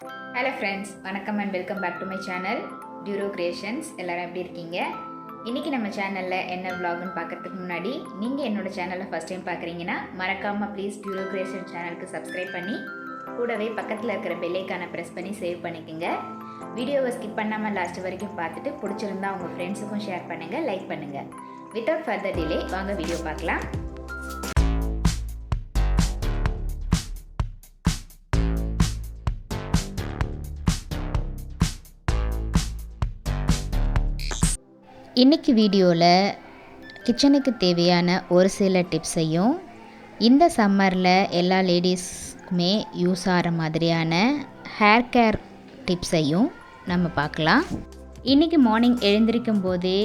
Hello friends, வணக்கம் and welcome back to my channel Duro Creations. எல்லாரும் எப்படி இருக்கீங்க? இன்னைக்கு நம்ம சேனல்ல என்ன vlogனு பார்க்கிறதுக்கு முன்னாடி நீங்க என்னோட சேனலை ஃபர்ஸ்ட் டைம் பார்க்கறீங்கனா மறக்காம ப்ளீஸ் Duro Creations சேனலுக்கு subscribe பண்ணி கூடவே பக்கத்துல இருக்கிற பெல் ஐகானை பிரஸ் பண்ணி சேவ் பண்ணிக்கங்க. வீடியோவை ஸ்கிப் பண்ணாம லாஸ்ட் வரைக்கும் பார்த்துட்டு பிடிச்சிருந்தா உங்க ஃப்ரெண்ட்ஸுக்கும் ஷேர் பண்ணுங்க, லைக் பண்ணுங்க. Without further delay வாங்க வீடியோ பார்க்கலாம். இன்றைக்கி வீடியோவில் கிச்சனுக்கு தேவையான ஒரு சில டிப்ஸையும் இந்த சம்மரில் எல்லா லேடிஸ்க்குமே யூஸ் ஆகிற மாதிரியான ஹேர் கேர் டிப்ஸையும் நம்ம பார்க்கலாம். இன்றைக்கி மார்னிங் எழுந்திருக்கும் போதே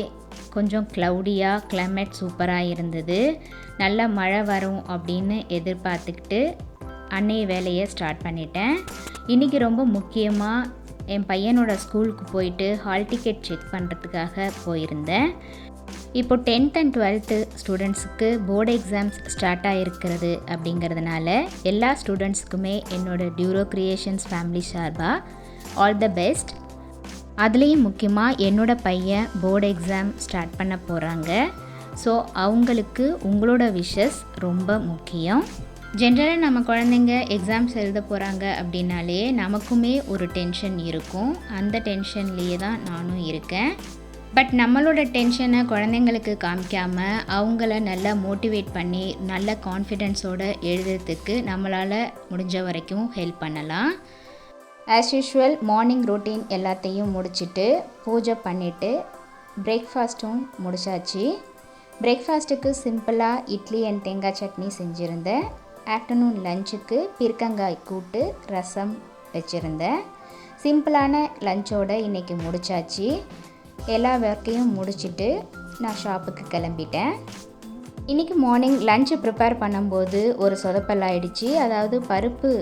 கொஞ்சம் க்ளவுடியாக கிளைமேட் சூப்பராக இருந்தது. நல்ல மழை வரும் அப்படின்னு எதிர்பார்த்துக்கிட்டு அன்னைய வேலையை ஸ்டார்ட் பண்ணிட்டேன். இன்றைக்கி ரொம்ப முக்கியமாக என் பையனோட ஸ்கூலுக்கு போயிட்டு ஹால் டிக்கெட் செக் பண்ணுறதுக்காக போயிருந்தேன். இப்போ 10th and 12th ஸ்டூடெண்ட்ஸுக்கு போர்டு எக்ஸாம்ஸ் ஸ்டார்ட் ஆகிருக்கிறது அப்படிங்கிறதுனால எல்லா ஸ்டூடெண்ட்ஸுக்குமே என்னோடய டியூரோ கிரியேஷன்ஸ் ஃபேமிலி சார்பாக ஆல் த பெஸ்ட். அதுலேயும் முக்கியமாக என்னோடய பையன் போர்டு எக்ஸாம் ஸ்டார்ட் பண்ண போகிறாங்க. ஸோ அவங்களுக்கு உங்களோட விஷஸ் ரொம்ப முக்கியம். ஜென்ரலாக நம்ம குழந்தைங்க எக்ஸாம்ஸ் எழுத போகிறாங்க அப்படின்னாலே நமக்குமே ஒரு டென்ஷன் இருக்கும். அந்த டென்ஷன்லேயே தான் நானும் இருக்கேன். பட் நம்மளோட டென்ஷனை குழந்தைங்களுக்கு காமிக்காமல் அவங்கள நல்லா மோட்டிவேட் பண்ணி நல்ல கான்ஃபிடென்ஸோடு எழுதுறதுக்கு நம்மளால் முடிஞ்ச வரைக்கும் ஹெல்ப் பண்ணலாம். ஆஸ் யூஷுவல் மார்னிங் ரொட்டீன் எல்லாத்தையும் முடிச்சுட்டு பூஜை பண்ணிவிட்டு பிரேக்ஃபாஸ்ட்டும் முடிச்சாச்சு. பிரேக்ஃபாஸ்ட்டுக்கு சிம்பிளாக இட்லி அண்ட் தேங்காய் சட்னி செஞ்சுருந்தேன். ஆஃப்டர்நூன் லஞ்சுக்கு பீர்க்கங்காய் கூட்டு ரசம் வச்சுருந்தேன். சிம்பிளான லஞ்சோடு இன்றைக்கி முடிச்சாச்சு. எல்லா ஒர்க்கையும் முடிச்சுட்டு நான் ஷாப்புக்கு கிளம்பிட்டேன். இன்றைக்கி மார்னிங் லஞ்சு ப்ரிப்பேர் பண்ணும்போது ஒரு சொதப்பலாயிடுச்சு. அதாவது பருப்பு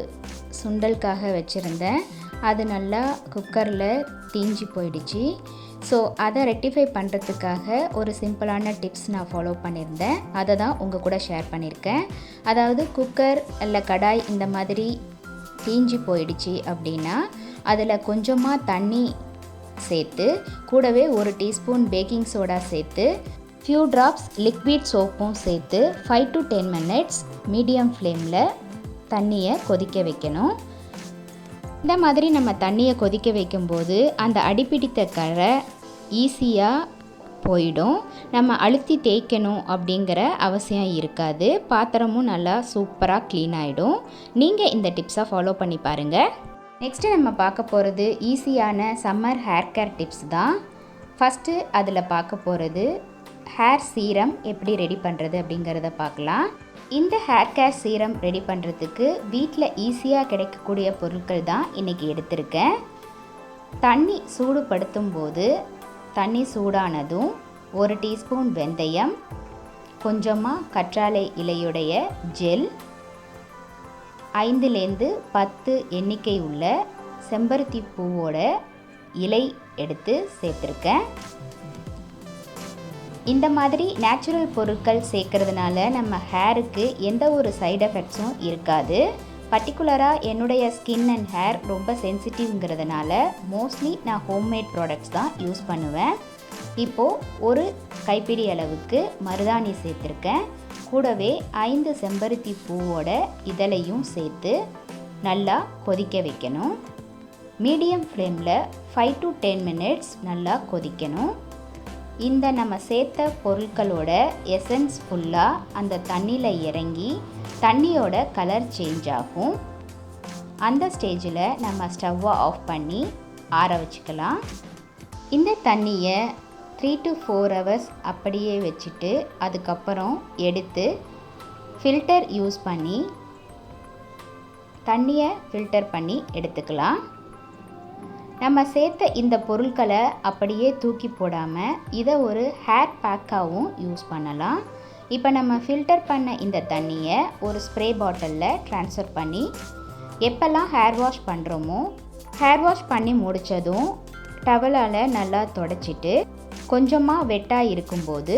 சுண்டலுக்காக வச்சுருந்தேன். அது நல்லா குக்கரில் தீஞ்சு போயிடுச்சு. ஸோ அதை ரெக்டிஃபை பண்ணுறதுக்காக ஒரு சிம்பிளான டிப்ஸ் நான் ஃபாலோ பண்ணியிருந்தேன். அதை தான் உங்கள் கூட ஷேர் பண்ணியிருக்கேன். அதாவது குக்கர் இல்லை கடாய் இந்த மாதிரி தீஞ்சு போயிடுச்சு அப்படின்னா அதில் கொஞ்சமாக தண்ணி சேர்த்து கூடவே ஒரு டீஸ்பூன் பேக்கிங் சோடா சேர்த்து ஃபியூ ட்ராப்ஸ் லிக்விட் சோப்பும் சேர்த்து 5 to 10 minutes மீடியம் ஃப்ளேமில் தண்ணியை கொதிக்க வைக்கணும். இந்த மாதிரி நம்ம தண்ணியை கொதிக்க வைக்கும்போது அந்த அடிப்பிடித்த கரை ஈஸியாக போயிடும். நம்ம அழுத்தி தேய்க்கணும் அப்படிங்கிற அவசியம் இருக்காது. பாத்திரமும் நல்லா சூப்பராக க்ளீன் ஆகிடும். நீங்கள் இந்த டிப்ஸை ஃபாலோ பண்ணி பாருங்கள். நெக்ஸ்ட்டு நம்ம பார்க்க போகிறது ஈஸியான சம்மர் ஹேர் கேர் டிப்ஸ் தான். ஃபஸ்ட்டு அதில் பார்க்க போகிறது ஹேர் சீரம் எப்படி ரெடி பண்ணுறது அப்படிங்கிறத பார்க்கலாம். இந்த ஹேர் கேர் சீரம் ரெடி பண்ணுறதுக்கு வீட்டில் ஈஸியாக கிடைக்கக்கூடிய பொருட்கள் தான் இன்றைக்கி எடுத்திருக்கேன். தண்ணி சூடுபடுத்தும் போது தண்ணி சூடானதும் 1 டீஸ்பூன் வெந்தயம், கொஞ்சமாக கற்றாழை இலையுடைய ஜெல், 5லேருந்து 10 எண்ணிக்கை உள்ள செம்பருத்தி பூவோட இலை எடுத்து சேர்த்துருக்கேன். இந்த மாதிரி நேச்சுரல் பொருட்கள் சேர்க்கறதுனால நம்ம ஹேருக்கு எந்த ஒரு சைடு எஃபெக்ட்ஸும் இருக்காது. பர்டிகுலராக என்னுடைய ஸ்கின் அண்ட் ஹேர் ரொம்ப சென்சிட்டிவ்ங்கிறதுனால மோஸ்ட்லி நான் ஹோம்மேட் ப்ராடக்ட்ஸ் தான் யூஸ் பண்ணுவேன். இப்போது ஒரு கைப்பிடி அளவுக்கு மருதாணி சேர்த்துருக்கேன். கூடவே 5 செம்பருத்தி பூவோட இதழையும் சேர்த்து நல்லா கொதிக்க வைக்கணும். மீடியம் ஃப்ளேமில் 5 to 10 minutes நல்லா கொதிக்கணும். இந்த நம்ம சேர்த்த பொருட்களோட எசன்ஸ் ஃபுல்லாக அந்த தண்ணியில் இறங்கி தண்ணியோட கலர் சேஞ்ச் ஆகும். அந்த ஸ்டேஜில் நம்ம ஸ்டவ்வை ஆஃப் பண்ணி ஆற வச்சுக்கலாம். இந்த தண்ணியை 3 to 4 hours அப்படியே வச்சுட்டு அதுக்கப்புறம் எடுத்து ஃபில்டர் யூஸ் பண்ணி தண்ணியை ஃபில்டர் பண்ணி எடுத்துக்கலாம். நம்ம சேர்த்த இந்த பொருட்களை அப்படியே தூக்கி போடாமல் இதை ஒரு ஹேர் பேக்காகவும் யூஸ் பண்ணலாம். இப்போ நம்ம ஃபில்டர் பண்ண இந்த தண்ணியை ஒரு ஸ்ப்ரே பாட்டிலில் ட்ரான்ஸ்ஃபர் பண்ணி எப்போல்லாம் ஹேர் வாஷ் பண்ணுறோமோ ஹேர் வாஷ் பண்ணி முடித்ததும் டவலால் நல்லா தொடச்சிட்டு கொஞ்சமாக வெட்டாக இருக்கும்போது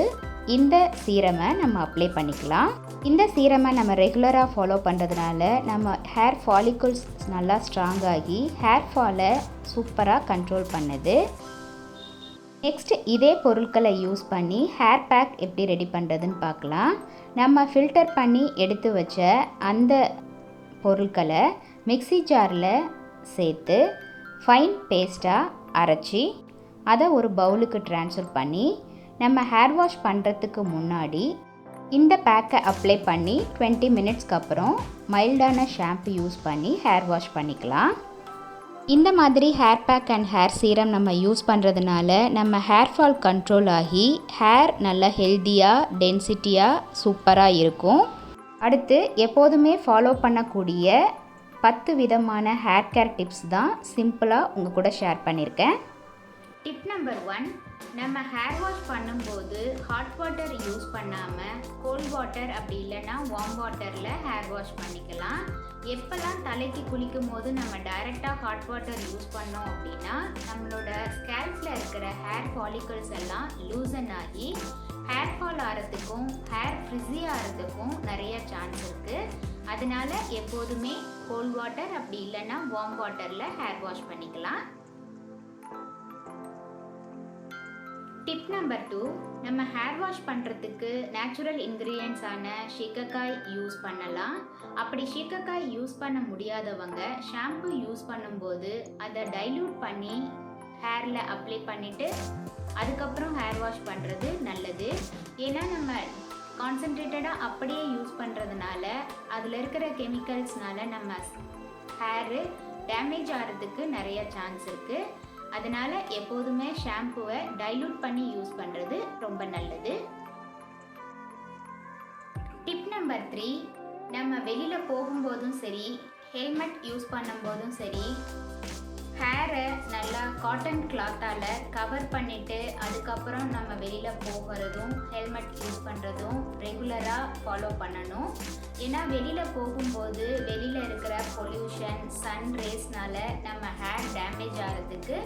இந்த சீரமை நம்ம அப்ளை பண்ணிக்கலாம். இந்த சீரமை நம்ம ரெகுலராக ஃபாலோ பண்ணுறதுனால நம்ம ஹேர் ஃபாலிகல்ஸ் நல்லா ஸ்ட்ராங் ஆகி ஹேர் ஃபாலை சூப்பராக கண்ட்ரோல் பண்ணுது. நெக்ஸ்ட் இதே பொருட்களை யூஸ் பண்ணி ஹேர் பேக் எப்படி ரெடி பண்ணுறதுன்னு பார்க்கலாம். நம்ம ஃபில்டர் பண்ணி எடுத்து வச்ச அந்த பொருட்களை மிக்ஸி ஜாரில் சேர்த்து ஃபைன் பேஸ்ட்டாக அரைச்சி அதை ஒரு பவுலுக்கு ட்ரான்ஸ்ஃபர் பண்ணி நம்ம ஹேர் வாஷ் பண்ணுறதுக்கு முன்னாடி இந்த பேக்கை அப்ளை பண்ணி 20 மினிட்ஸ்க்கு அப்புறம் மைல்டான ஷாம்பு யூஸ் பண்ணி ஹேர் வாஷ் பண்ணிக்கலாம். இந்த மாதிரி hair pack and hair serum நம்ம யூஸ் பண்ணுறதுனால நம்ம ஹேர் ஃபால் கண்ட்ரோல் ஆகி ஹேர் நல்லா ஹெல்த்தியாக டென்சிட்டியாக சூப்பராக இருக்கும். அடுத்து எப்போதுமே ஃபாலோ பண்ணக்கூடிய 10 விதமான ஹேர் கேர் டிப்ஸ் தான் சிம்பிளாக உங்கள் கூட ஷேர் பண்ணியிருக்கேன். டிப் நம்பர் 1, நம்ம ஹேர் வாஷ் பண்ணும்போது ஹாட் வாட்டர் யூஸ் பண்ணாமல் கோல்ட் வாட்டர் அப்படி இல்லைன்னா வார்ம் வாட்டரில் ஹேர் வாஷ் பண்ணிக்கலாம். எப்போல்லாம் தலைக்கு குளிக்கும் போது நம்ம டைரெக்டாக ஹாட் வாட்டர் யூஸ் பண்ணோம் அப்படின்னா நம்மளோட ஸ்கேல்பில் இருக்கிற ஹேர் ஃபாலிகல்ஸ் எல்லாம் லூசன் ஆகி ஹேர் ஃபால் ஆகிறதுக்கும் ஹேர் ஃப்ரிஸி ஆகிறதுக்கும் நிறைய சான்ஸ் இருக்குது. அதனால எப்போதுமே கோல்ட் வாட்டர் அப்படி இல்லைன்னா வார்ம் வாட்டரில் ஹேர் வாஷ் பண்ணிக்கலாம். டிப் நம்பர் 2, நம்ம ஹேர் வாஷ் பண்ணுறதுக்கு நேச்சுரல் இன்க்ரீடியன்ட்ஸான சீகக்காய் யூஸ் பண்ணலாம். அப்படி சீகக்காய் யூஸ் பண்ண முடியாதவங்க ஷாம்பு யூஸ் பண்ணும்போது அதை டைல்யூட் பண்ணி ஹேரில் அப்ளை பண்ணிவிட்டு அதுக்கப்புறம் ஹேர் வாஷ் பண்ணுறது நல்லது. ஏன்னா நம்ம கான்சன்ட்ரேட்டடாக அப்படியே யூஸ் பண்ணுறதுனால அதில் இருக்கிற கெமிக்கல்ஸ்னால நம்ம ஹேரு டேமேஜ் ஆகிறதுக்கு நிறைய சான்ஸ் இருக்குது. அதனால் எப்போதுமே ஷாம்புவை டைல்யூட் பண்ணி யூஸ் பண்ணுறது ரொம்ப நல்லது. டிப் நம்பர் 3, நம்ம வெளியில் போகும்போதும் சரி ஹெல்மெட் யூஸ் பண்ணும்போதும் சரி ஹேரை நல்லா காட்டன் கிளாத்தால் கவர் பண்ணிவிட்டு அதுக்கப்புறம் நம்ம வெளியில் போகிறதும் ஹெல்மெட் யூஸ் பண்ணுறதும் ரெகுலராக ஃபாலோ பண்ணணும். ஏன்னா வெளியில் போகும்போது வெளியில் இருக்கிற பொல்யூஷன் சன் ரேஸ்னால் நம்ம ஹேர் டேமேஜ் ஆகிறதுக்கு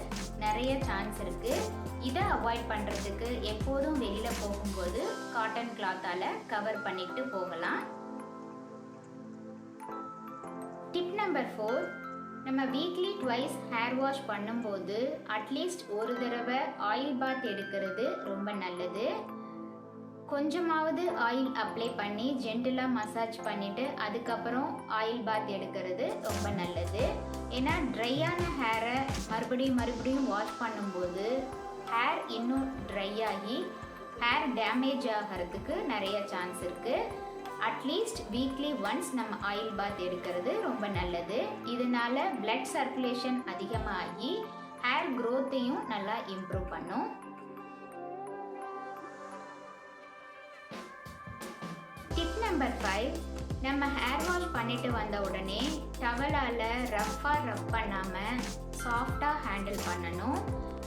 நிறைய சான்ஸ் இருக்குது. இதை அவாய்ட் பண்ணுறதுக்கு எப்போதும் வெளியில் போகும்போது காட்டன் கிளாத்தால் கவர் பண்ணிட்டு போகலாம். டிப் நம்பர் 4, நம்ம வீக்லி ட்வைஸ் ஹேர் வாஷ் பண்ணும்போது அட்லீஸ்ட் ஒரு தடவை ஆயில் பாத் எடுக்கிறது ரொம்ப நல்லது. கொஞ்சமாவது ஆயில் அப்ளை பண்ணி ஜென்டிலாக மசாஜ் பண்ணிவிட்டு அதுக்கப்புறம் ஆயில் பாத் எடுக்கிறது ரொம்ப நல்லது. ஏன்னா ட்ரையான ஹேரை மறுபடியும் வாஷ் பண்ணும்போது ஹேர் இன்னும் ட்ரை ஆகி ஹேர் டேமேஜ் ஆகிறதுக்கு நிறைய சான்ஸ் இருக்குது. அட்லீஸ்ட் வீக்லி ஒன்ஸ் நம்ம ஆயில் பாத் எடுக்கிறது ரொம்ப நல்லது. இதனால பிளட் சர்க்குலேஷன் அதிகமாகி ஹேர் க்ரோத்தையும் நல்லா இம்ப்ரூவ் பண்ணும். டிப் நம்பர் 5, நம்ம ஹேர் வாஷ் பண்ணிட்டு வந்த உடனே டவலால் ரஃப் பண்ணாமல் சாஃப்டாக ஹேண்டில் பண்ணணும்.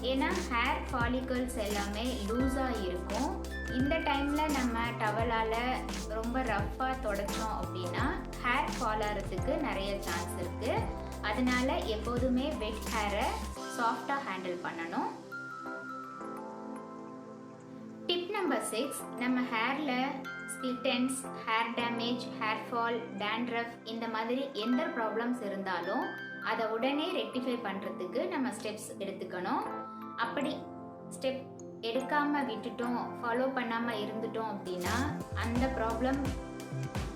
ஏன்னா ஹேர் ஃபாலிகல்ஸ் எல்லாமே லூஸாக இருக்கும். இந்த டைமில் நம்ம டவலால் ரொம்ப ரஃப்பாக தொடச்சோம் அப்படின்னா ஹேர் ஃபால் ஆகிறதுக்கு நிறைய சான்ஸ் இருக்குது. அதனால எப்போதுமே வெட் ஹேரை சாஃப்டாக ஹேண்டில் பண்ணணும். டிப் நம்பர் 6, நம்ம ஹேரில் split ends, hair damage, hair fall, dandruff இந்த மாதிரி எந்த ப்ராப்ளம்ஸ் இருந்தாலும் அதை உடனே ரெக்டிஃபை பண்ணுறதுக்கு நம்ம ஸ்டெப்ஸ் எடுத்துக்கணும். அப்படி ஸ்டெப் எடுக்காமல் விட்டுட்டோம், ஃபாலோ பண்ணாமல் இருந்துட்டோம் அப்படின்னா அந்த ப்ராப்ளம்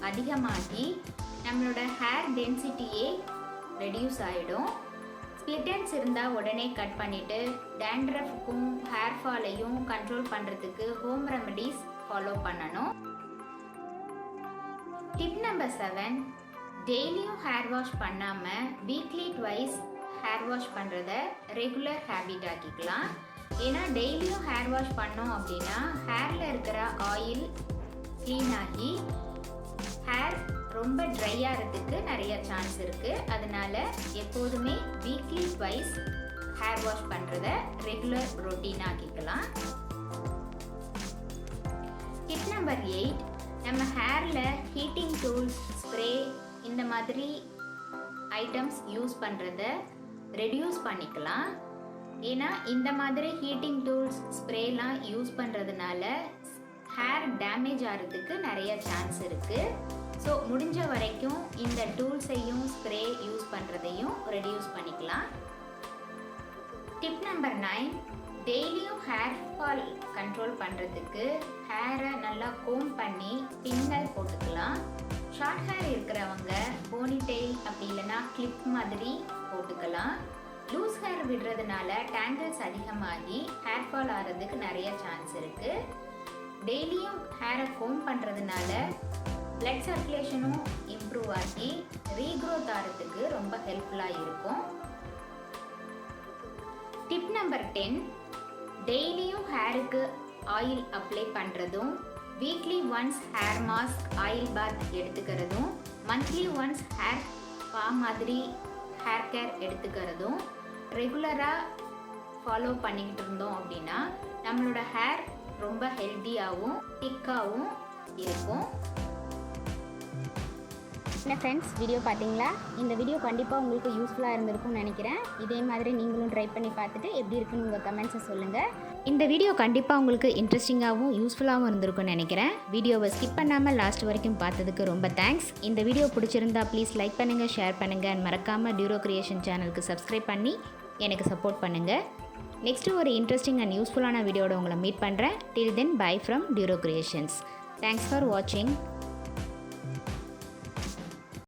அதிகமாகி நம்மளோட ஹேர் டென்சிட்டியே ரெடியூஸ் ஆகிடும். ஸ்பிளிட் எண்ட்ஸ் இருந்தால் உடனே கட் பண்ணிவிட்டு டேண்ட்ரஃப்க்கும் ஹேர் ஃபாலையும் கண்ட்ரோல் பண்ணுறதுக்கு ஹோம் ரெமடிஸ் ஃபாலோ பண்ணணும். டிப் நம்பர் 7, டெய்லியும் ஹேர் வாஷ் பண்ணாமல் வீக்லி ட்வைஸ் ஹேர் வாஷ் பண்ணுறத ரெகுலர் ஹேபிட் ஆக்கிக்கலாம். ஏன்னா டெய்லியும் ஹேர் வாஷ் பண்ணோம் அப்படின்னா ஹேரில் இருக்கிற ஆயில் க்ளீன் ஆகி ஹேர் ரொம்ப ட்ரை ஆகிறதுக்கு நிறைய சான்ஸ் இருக்குது. அதனால் எப்போதுமே வீக்லி ட்வைஸ் ஹேர் வாஷ் பண்ணுறத ரெகுலர் ரொட்டீன் ஆக்கிக்கலாம். டிப் நம்பர் 8, நம்ம ஹேரில் ஹீட்டிங் டூல்ஸ், ஸ்ப்ரே இந்த மாதிரி ஐட்டம்ஸ் யூஸ் பண்ணுறத ரெடியூஸ் பண்ணிக்கலாம். ஏன்னா இந்த மாதிரி ஹீட்டிங் டூல்ஸ், ஸ்ப்ரேலாம் யூஸ் பண்ணுறதுனால ஹேர் டேமேஜ் ஆகிறதுக்கு நிறைய சான்ஸ் இருக்குது. ஸோ முடிஞ்ச வரைக்கும் இந்த டூல்ஸையும் ஸ்ப்ரே யூஸ் பண்ணுறதையும் ரெடியூஸ் பண்ணிக்கலாம். டிப் நம்பர் 9, டெய்லியும் ஹேர் ஃபால் கண்ட்ரோல் பண்ணுறதுக்கு ஹேரை நல்லா கோம் பண்ணி பின்னல் போட்டுக்கலாம். ஷார்ட் ஹேர் இருக்கிறவங்க போனிடெயில் அப்படி இல்லைன்னா கிளிப் மாதிரி போட்டுக்கலாம். லூஸ் ஹேர் விடுறதுனால டேங்கிள்ஸ் அதிகமாகி ஹேர் ஃபால் ஆகிறதுக்கு நிறைய சான்ஸ் இருக்குது. டெய்லியும் ஹேரை கோம் பண்ணுறதுனால பிளட் சர்க்குலேஷனும் இம்ப்ரூவ் ஆகி ரீக்ரோத் ஆகிறதுக்கு ரொம்ப ஹெல்ப்ஃபுல்லாக இருக்கும். டிப் நம்பர் 10, டெய்லியும் ஹேருக்கு ஆயில் அப்ளை பண்ணுறதும், weekly once hair mask oil bath எடுத்துக்கிறதும், மந்த்லி ஒன்ஸ் ஹேர் ஸ்பா மாதிரி ஹேர் கேர் எடுத்துக்கிறதும் ரெகுலராக ஃபாலோ பண்ணிக்கிட்டு இருந்தோம் அப்படின்னா நம்மளோட ஹேர் ரொம்ப ஹெல்த்தியாகவும் திக்காகவும் இருக்கும். என்ன ஃப்ரெண்ட்ஸ், வீடியோ பார்த்தீங்களா? இந்த வீடியோ கண்டிப்பாக உங்களுக்கு யூஸ்ஃபுல்லாக இருந்திருக்கும்னு நினைக்கிறேன். இதே மாதிரி நீங்களும் ட்ரை பண்ணி பார்த்துட்டு எப்படி இருக்குன்னு உங்கள் கமெண்ட்ஸை சொல்லுங்கள். இந்த வீடியோ கண்டிப்பாக உங்களுக்கு இன்ட்ரெஸ்டிங்காகவும் யூஸ்ஃபுல்லாகவும் இருந்திருக்கும்னு நினைக்கிறேன். வீடியோவை ஸ்கிப் பண்ணாமல் லாஸ்ட் வரைக்கும் பார்த்ததுக்கு ரொம்ப தேங்க்ஸ். இந்த வீடியோ பிடிச்சிருந்தா ப்ளீஸ் லைக் பண்ணுங்கள், ஷேர் பண்ணுங்கள் அண்ட் மறக்காமல் டியூரோ கிரியேஷன் சேனலுக்கு சப்ஸ்கிரைப் பண்ணி எனக்கு சப்போர்ட் பண்ணுங்கள். நெக்ஸ்ட்டு ஒரு இன்ட்ரெஸ்டிங் அண்ட் யூஸ்ஃபுல்லான வீடியோட உங்களை மீட் பண்ணுறேன். Till then bye from Duro Creations. Thanks for வாட்சிங்.